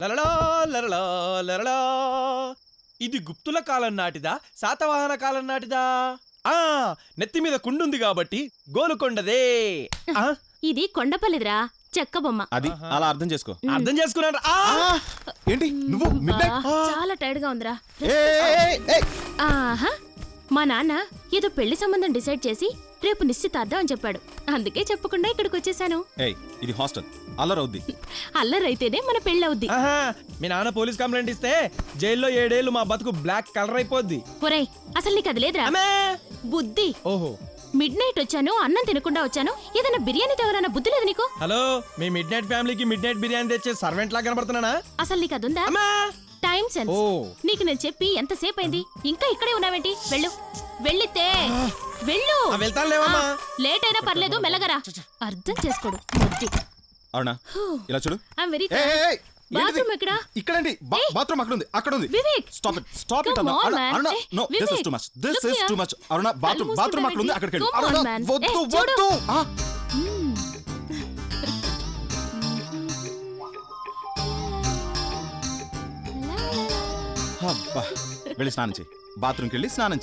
లలలా లలలా లలలా. ఇది గుప్తుల కాలం నాటిదా శాతవాహన కాలం నాటిదా? ఆ నెత్తి మీద కుండుంది కాబట్టి గోలుకొండదే. ఆ, ఇది కొండపల్లిదిరా, చెక్క బొమ్మ. అది అలా అర్థం చేసుకో. అర్థం చేసుకున్నాడు. ఏంటి నువ్వు చాలా టైర్డ్ గా ఉందిరా. ఆహా, మా నాన్న ఏదో పెళ్లి సంబంధం డిసైడ్ చేసి రేపు నిశ్చితార్థం అని చెప్పాడు. అందుకే చెప్పకుండా ఇక్కడికి వచ్చేసాను. ఇది హాస్టల్, అల్లరవుద్ది. అల్లరైతేనే మన పెళ్ళవుద్ది. ఆహా, మీ నాన్న పోలీస్ కంప్లైంట్ ఇస్తే జైల్లో 7 ఏళ్ళు మా బతుకు బ్లాక్ కలర్ అయిపోద్ది. ఒరేయ్, అసలు నీకు అది లేదురా అమ్మే. బుద్ధి. ఓహో, మిడ్ నైట్ వచ్చాను, అన్నం తినకుండా వచ్చాను. ఏదైనా బిర్యానీ తేవాలన్న బుద్ధి లేదు నీకు? హలో, మీ మిడ్ నైట్ ఫ్యామిలీకి మిడ్ నైట్ బిర్యానీ తెచ్చే సర్వెంట్ లా కనబడుతున్నానా? అసలు నీకు అదుందా? అమ్మా. Time sense. ఓ. నీకు నేను చెప్పి ఎంతసేపు అయింది? ఇంకా ఇక్కడే ఉన్నావేంటి? వెళ్ళు, వెళ్ళితే వెళ్ళు. వెళ్తాను లేవమ్మా. లేట్ అయినా పర్లేదు, మెల్లగరా. అర్థం చేసుకోడు. అవునా, ఇలా చూడు. ఐఎమ్ వెరీ బాత్రూమ్ ఎక్కడ? ఇక్కడండి. బాత్రూమ్ అక్కడ ఉంది, అక్కడ ఉంది. Vivek, stop it, stop it. Come on, man. Aruna, no, this is Vivek, too much, this look is here. Too much. Aruna, bathroom అక్కడ ఉంది, అక్కడికి వెళ్ళు. Come on, Aruna, man. వద్దు చూడు. వద్దు. అబ్బా, వెళ్ళి స్నానం చేయి. బాత్రూమ్కి వెళ్ళి స్నానం